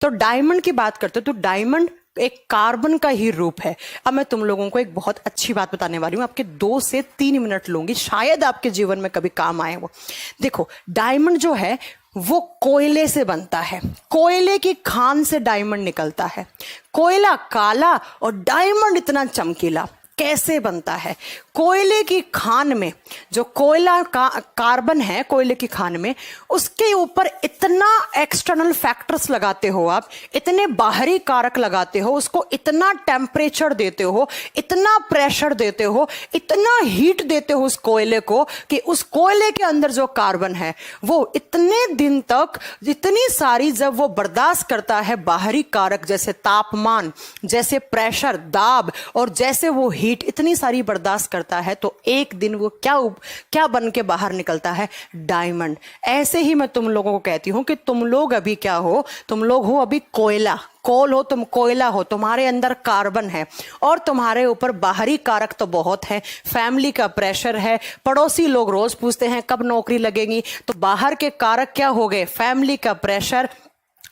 तो डायमंड की बात करते हो तो डायमंड एक कार्बन का ही रूप है। अब मैं तुम लोगों को एक बहुत अच्छी बात बताने वाली हूं, आपके 2 से 3 मिनट लूंगी, शायद आपके जीवन में कभी काम आए वो। देखो, डायमंड जो है वो कोयले से बनता है, कोयले की खान से डायमंड निकलता है। कोयला काला और डायमंड इतना चमकीला कैसे बनता है? कोयले की खान में जो कोयला का कार्बन है, कोयले की खान में उसके ऊपर इतना एक्सटर्नल फैक्टर्स लगाते हो आप, इतने बाहरी कारक लगाते हो, उसको इतना टेम्परेचर देते हो, इतना प्रेशर देते हो, इतना हीट देते हो उस कोयले को कि उस कोयले के अंदर जो कार्बन है वो इतने दिन तक, इतनी सारी जब वो बर्दाश्त करता है बाहरी कारक जैसे तापमान, जैसे प्रेशर, दाब और जैसे वो हीट इतनी सारी बर्दाश्त करता है, तो एक दिन वो क्या बन के बाहर निकलता है? डायमंड। ऐसे ही मैं तुम लोगों को कहती हूं कि तुम लोग अभी क्या हो? तुम लोग हो अभी कोयला, कोल हो तुम, कोयला हो, तुम्हारे अंदर कार्बन है और तुम्हारे ऊपर बाहरी कारक तो बहुत है, फैमिली का प्रेशर है, पड़ोसी लोग रोज पूछते हैं कब नौकरी लगेगी, तो बाहर के कारक क्या हो गए? फैमिली का प्रेशर,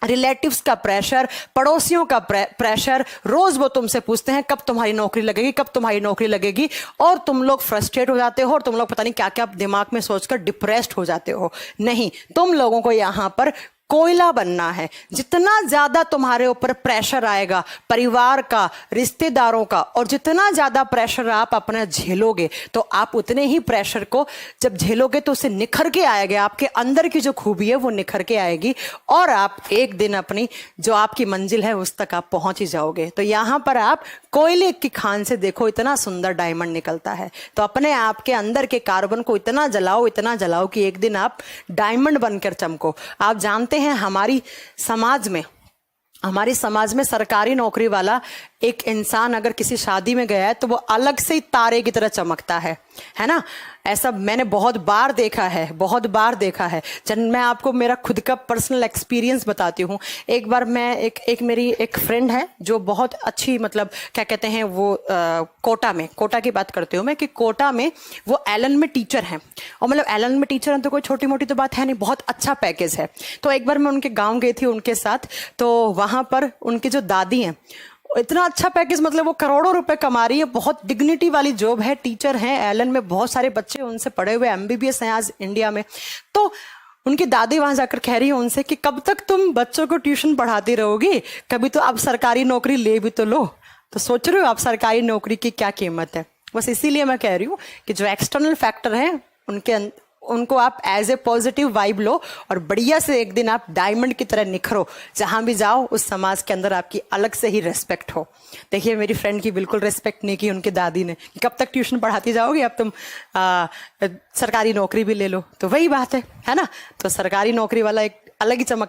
रिलेटिव्स का प्रेशर, पड़ोसियों का प्रेशर, रोज वो तुमसे पूछते हैं कब तुम्हारी नौकरी लगेगी, कब तुम्हारी नौकरी लगेगी, और तुम लोग फ्रस्ट्रेट हो जाते हो और तुम लोग पता नहीं क्या क्या दिमाग में सोचकर डिप्रेस्ड हो जाते हो। नहीं, तुम लोगों को यहां पर कोयला बनना है। जितना ज्यादा तुम्हारे ऊपर प्रेशर आएगा परिवार का, रिश्तेदारों का, और जितना ज्यादा प्रेशर आप अपना झेलोगे तो आप उतने ही प्रेशर को जब झेलोगे तो उसे निखर के आएगा, आपके अंदर की जो खूबी है वो निखर के आएगी और आप एक दिन अपनी जो आपकी मंजिल है उस तक आप पहुंच ही जाओगे। तो यहां पर आप कोयले की खान से देखो इतना सुंदर डायमंड निकलता है, तो अपने आप के अंदर के कार्बन को इतना जलाओ, इतना जलाओ कि एक दिन आप डायमंड बनकर चमको। आप जानते हैं हमारी समाज में सरकारी नौकरी वाला एक इंसान अगर किसी शादी में गया है तो वो अलग से ही तारे की तरह चमकता है ना? ऐसा मैंने बहुत बार देखा है, बहुत बार देखा है। जब मैं आपको मेरा खुद का पर्सनल एक्सपीरियंस बताती हूँ। एक बार मैं एक मेरी एक फ्रेंड है जो बहुत अच्छी, मतलब क्या कहते हैं वो, कोटा की बात करती हूँ मैं, कि कोटा में वो एलन में टीचर हैं, और मतलब एलन में टीचर हैं तो कोई छोटी मोटी तो बात है नहीं, बहुत अच्छा पैकेज है। तो एक बार मैं उनके गाँव गई थी उनके साथ, तो वहाँ पर उनकी जो दादी हैं, इतना अच्छा पैकेज, मतलब वो करोड़ों रुपए कमा रही है, बहुत डिग्निटी वाली जॉब है, टीचर हैं एलन में, बहुत सारे बच्चे उनसे पढ़े हुए एमबीबीएस हैं आज इंडिया में। तो उनकी दादी वहां जाकर कह रही है उनसे कि कब तक तुम बच्चों को ट्यूशन पढ़ाती रहोगी, कभी तो आप सरकारी नौकरी ले भी तो लो। तो सोच रहे हो आप सरकारी नौकरी की क्या कीमत है? बस इसीलिए मैं कह रही हूँ कि जो एक्सटर्नल फैक्टर है उनको आप एज ए पॉजिटिव वाइब लो और बढ़िया से एक दिन आप डायमंड की तरह निखरो, जहां भी जाओ उस समाज के अंदर आपकी अलग से ही रेस्पेक्ट हो। देखिए मेरी फ्रेंड की बिल्कुल रेस्पेक्ट नहीं की उनकी दादी ने, कब तक ट्यूशन पढ़ाती जाओगी, अब तुम सरकारी नौकरी भी ले लो। तो वही बात है ना? तो सरकारी नौकरी वाला एक अलग ही चमक